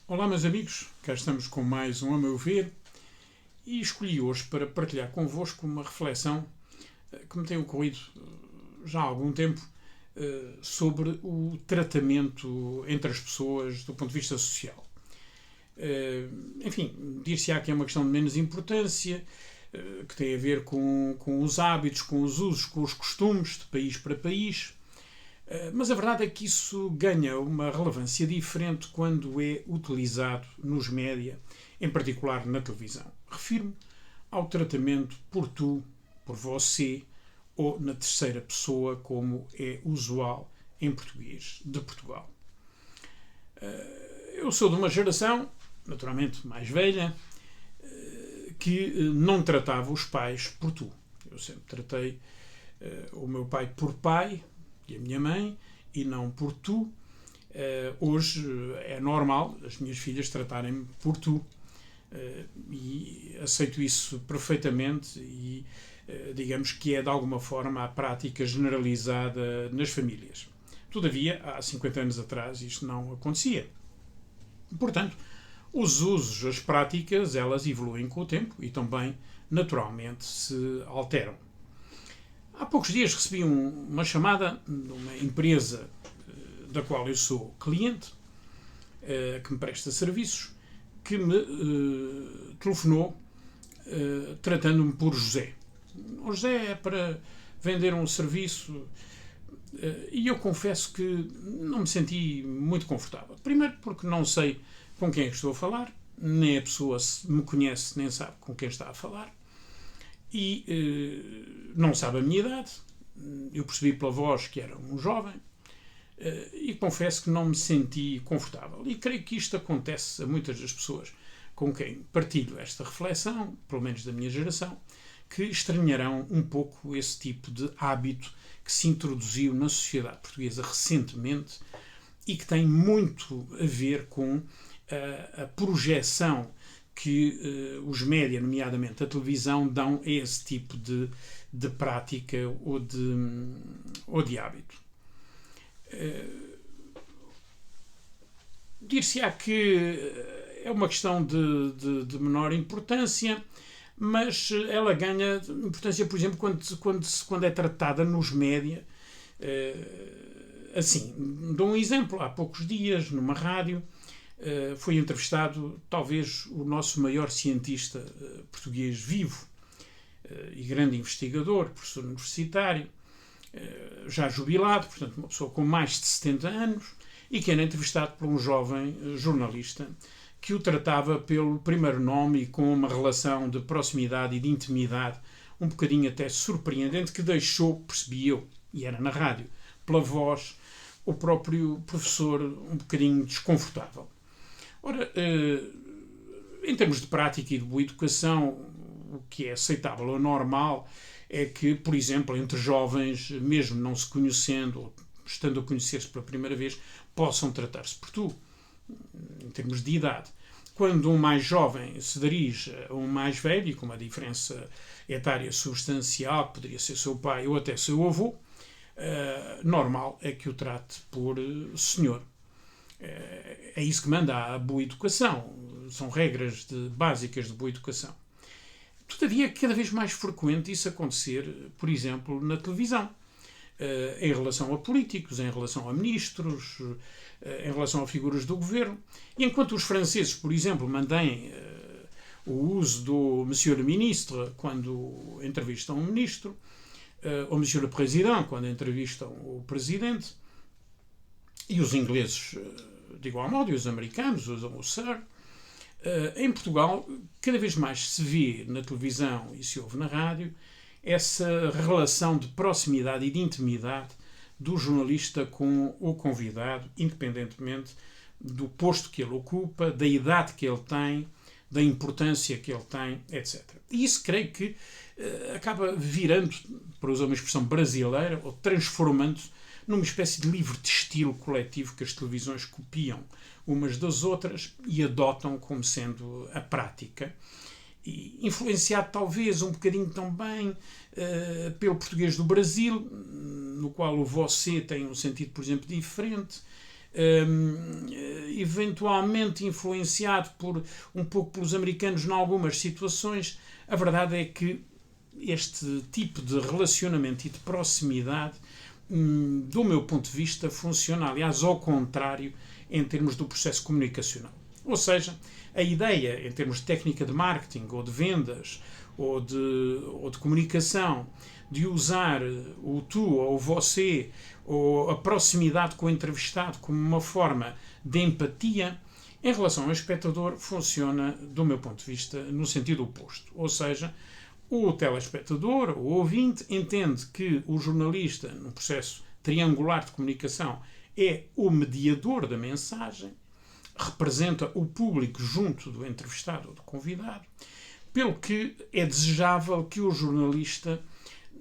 Olá, meus amigos, cá estamos com mais um A Meu Ver e escolhi hoje para partilhar convosco uma reflexão que me tem ocorrido já há algum tempo sobre o tratamento entre as pessoas do ponto de vista social. Enfim, dir-se-á que é uma questão de menos importância, que tem a ver com os hábitos, com os usos, com os costumes de país para país. Mas a verdade é que isso ganha uma relevância diferente quando é utilizado nos média, em particular na televisão. Refiro-me ao tratamento por tu, por você ou na terceira pessoa, como é usual em português de Portugal. Eu sou de uma geração, naturalmente mais velha, que não tratava os pais por tu. Eu sempre tratei o meu pai por pai e a minha mãe, e não por tu. Hoje é normal as minhas filhas tratarem-me por tu. E aceito isso perfeitamente e digamos que é de alguma forma a prática generalizada nas famílias. Todavia, há 50 anos atrás isto não acontecia. Portanto, os usos, as práticas, elas evoluem com o tempo e também, naturalmente, se alteram. Há poucos dias recebi uma chamada de uma empresa da qual eu sou cliente, que me presta serviços, que me telefonou tratando-me por José. O José é para vender um serviço e eu confesso que não me senti muito confortável. Primeiro porque não sei com quem é que estou a falar, nem a pessoa me conhece nem sabe com quem está a falar. E não sabe a minha idade. Eu percebi pela voz que era um jovem e confesso que não me senti confortável. E creio que isto acontece a muitas das pessoas com quem partilho esta reflexão, pelo menos da minha geração, que estranharão um pouco esse tipo de hábito que se introduziu na sociedade portuguesa recentemente e que tem muito a ver com a projeção que os média, nomeadamente a televisão, dão a esse tipo de prática ou de hábito. Dir-se-á que é uma questão de menor importância, mas ela ganha importância, por exemplo, quando é tratada nos média. Assim, dou um exemplo. Há poucos dias, numa rádio, foi entrevistado talvez o nosso maior cientista português vivo e grande investigador, professor universitário, já jubilado, portanto uma pessoa com mais de 70 anos, e que era entrevistado por um jovem jornalista que o tratava pelo primeiro nome e com uma relação de proximidade e de intimidade um bocadinho até surpreendente, que deixou, percebi eu, e era na rádio, pela voz, o próprio professor um bocadinho desconfortável. Ora, em termos de prática e de boa educação, o que é aceitável ou normal é que, por exemplo, entre jovens, mesmo não se conhecendo ou estando a conhecer-se pela primeira vez, possam tratar-se por tu, em termos de idade. Quando um mais jovem se dirige a um mais velho, e com uma diferença etária substancial, que poderia ser seu pai ou até seu avô, normal é que o trate por senhor. É isso que manda a boa educação. São regras básicas de boa educação. Todavia, é cada vez mais frequente isso acontecer, por exemplo, na televisão, em relação a políticos, em relação a ministros, em relação a figuras do governo. E enquanto os franceses, por exemplo, mantêm o uso do Monsieur le Ministre quando entrevistam um ministro, ou Monsieur le Président quando entrevistam o presidente, e os ingleses de igual modo, e os americanos usam o Sir. Em Portugal, cada vez mais se vê na televisão e se ouve na rádio essa relação de proximidade e de intimidade do jornalista com o convidado, independentemente do posto que ele ocupa, da idade que ele tem, da importância que ele tem, etc. E isso creio que acaba virando, para usar uma expressão brasileira, ou transformando-se numa espécie de livro de estilo coletivo que as televisões copiam umas das outras e adotam como sendo a prática. E influenciado talvez um bocadinho também pelo português do Brasil, no qual o você tem um sentido, por exemplo, diferente, eventualmente influenciado um pouco pelos americanos em algumas situações. A verdade é que este tipo de relacionamento e de proximidade, do meu ponto de vista, funciona, aliás, ao contrário, em termos do processo comunicacional. Ou seja, a ideia, em termos de técnica de marketing, ou de vendas, ou de comunicação, de usar o tu ou o você, ou a proximidade com o entrevistado como uma forma de empatia, em relação ao espectador, funciona, do meu ponto de vista, no sentido oposto. Ou seja, o telespectador, o ouvinte, entende que o jornalista, num processo triangular de comunicação, é o mediador da mensagem, representa o público junto do entrevistado ou do convidado, pelo que é desejável que o jornalista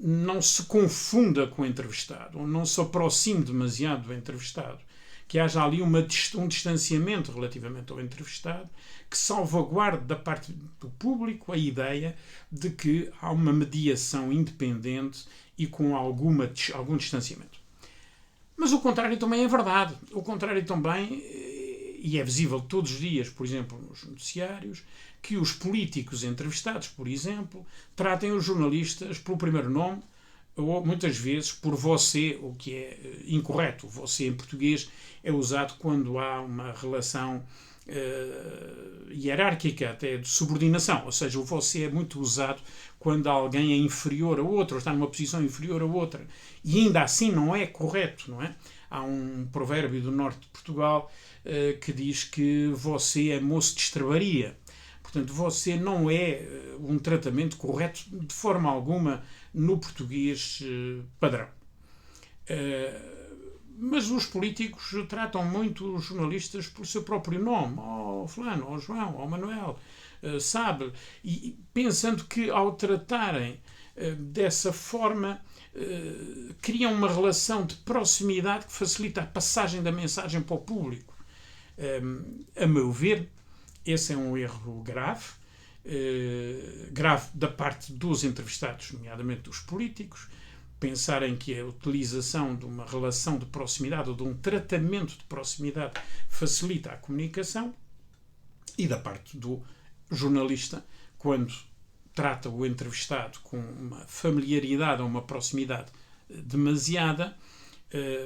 não se confunda com o entrevistado, ou não se aproxime demasiado do entrevistado, que haja ali um distanciamento relativamente ao entrevistado, que salvaguarde da parte do público a ideia de que há uma mediação independente e com algum distanciamento. Mas o contrário também é verdade. O contrário também, e é visível todos os dias, por exemplo, nos noticiários, que os políticos entrevistados, por exemplo, tratem os jornalistas pelo primeiro nome, ou muitas vezes por você, o que é incorreto. Você em português é usado quando há uma relação hierárquica, até de subordinação, ou seja, o você é muito usado quando alguém é inferior a outro, ou está numa posição inferior a outra, e ainda assim não é correto, não é? Há um provérbio do norte de Portugal que diz que você é moço de estrebaria. Portanto, você não é um tratamento correto de forma alguma no português padrão. Mas os políticos tratam muito os jornalistas pelo seu próprio nome, ó fulano, ó João, ó Manuel, sabe? E pensando que ao tratarem dessa forma criam uma relação de proximidade que facilita a passagem da mensagem para o público. A meu ver, esse é um erro grave, grave da parte dos entrevistados, nomeadamente dos políticos, pensarem que a utilização de uma relação de proximidade ou de um tratamento de proximidade facilita a comunicação, e da parte do jornalista, quando trata o entrevistado com uma familiaridade ou uma proximidade demasiada,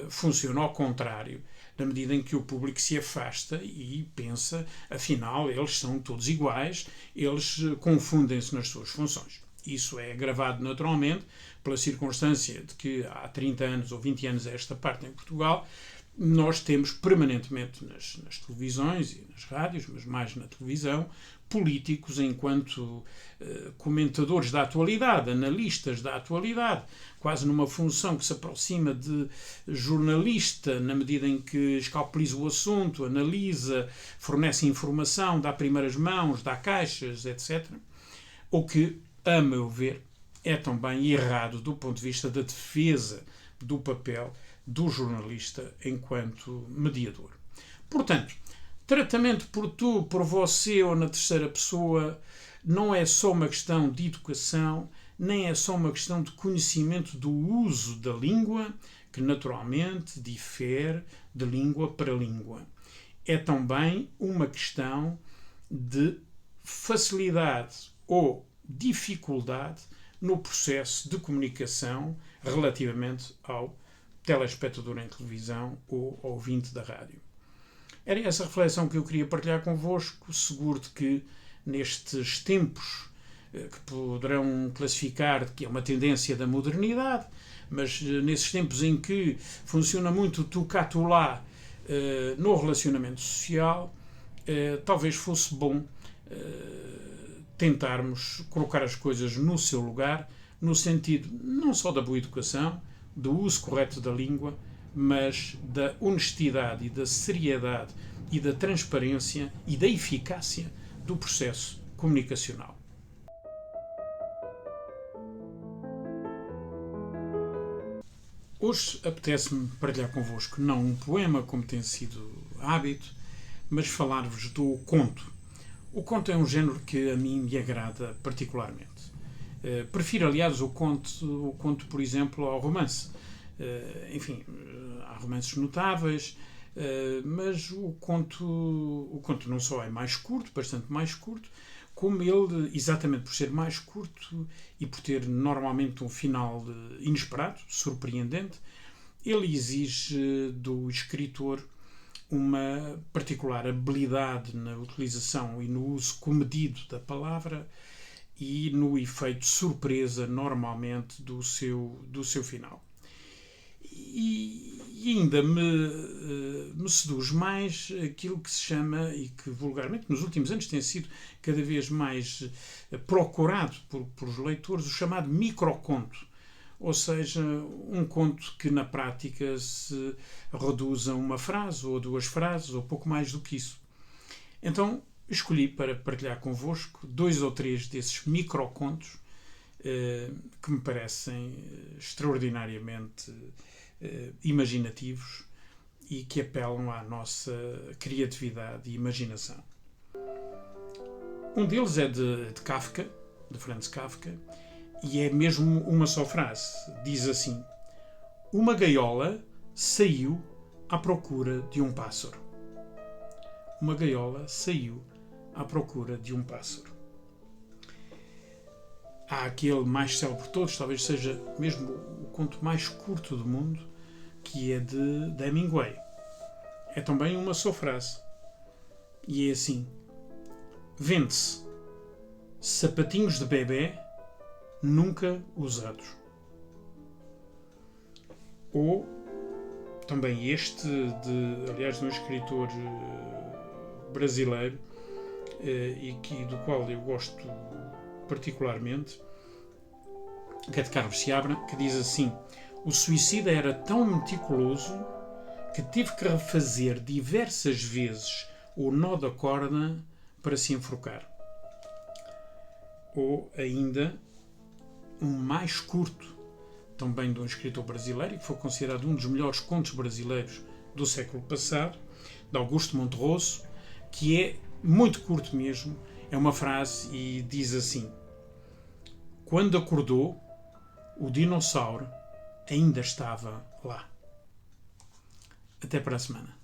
funciona ao contrário, na medida em que o público se afasta e pensa, afinal, eles são todos iguais, eles confundem-se nas suas funções. Isso é agravado naturalmente pela circunstância de que há 30 anos ou 20 anos a esta parte em Portugal, nós temos permanentemente nas televisões e nas rádios, mas mais na televisão, políticos enquanto comentadores da atualidade, analistas da atualidade, quase numa função que se aproxima de jornalista, na medida em que escalpeliza o assunto, analisa, fornece informação, dá primeiras mãos, dá caixas, etc. O que, a meu ver, é também errado do ponto de vista da defesa do papel do jornalista enquanto mediador. Portanto, tratamento por tu, por você ou na terceira pessoa não é só uma questão de educação, nem é só uma questão de conhecimento do uso da língua, que naturalmente difere de língua para língua. É também uma questão de facilidade ou dificuldade no processo de comunicação relativamente ao telespectador em televisão ou ouvinte da rádio. Era essa reflexão que eu queria partilhar convosco, seguro de que nestes tempos que poderão classificar que é uma tendência da modernidade, mas nesses tempos em que funciona muito o tu cá, tu lá no relacionamento social, talvez fosse bom tentarmos colocar as coisas no seu lugar, no sentido não só da boa educação, do uso correto da língua, mas da honestidade e da seriedade e da transparência e da eficácia do processo comunicacional. Hoje apetece-me partilhar convosco não um poema, como tem sido hábito, mas falar-vos do conto. O conto é um género que a mim me agrada particularmente. Prefiro, aliás, o conto, por exemplo, ao romance. Enfim, há romances notáveis, mas o conto não só é mais curto, bastante mais curto, como ele, exatamente por ser mais curto e por ter normalmente um final inesperado, surpreendente, ele exige do escritor uma particular habilidade na utilização e no uso comedido da palavra e no efeito surpresa, normalmente, do seu final. E ainda me seduz mais aquilo que se chama, e que vulgarmente nos últimos anos tem sido cada vez mais procurado por leitores, o chamado microconto. Ou seja, um conto que na prática se reduz a uma frase ou duas frases, ou pouco mais do que isso. Então escolhi para partilhar convosco 2 ou 3 desses microcontos que me parecem extraordinariamente imaginativos e que apelam à nossa criatividade e imaginação. Um deles é de Kafka, de Franz Kafka, e é mesmo uma só frase. Diz assim: uma gaiola saiu à procura de um pássaro. Uma gaiola saiu à procura de um pássaro. Há aquele mais célebre de todos, talvez seja mesmo o conto mais curto do mundo, que é de Hemingway. É também uma só frase. E é assim: vende-se sapatinhos de bebê nunca usados. Ou também este, aliás, de um escritor brasileiro, do qual eu gosto particularmente, que é de Carlos Seabra, que diz assim: o suicida era tão meticuloso que teve que refazer diversas vezes o nó da corda para se enforcar. Ou ainda um mais curto, também de um escritor brasileiro, que foi considerado um dos melhores contos brasileiros do século passado, de Augusto Monterroso, que é muito curto mesmo, é uma frase e diz assim: quando acordou, o dinossauro ainda estava lá. Até para a semana.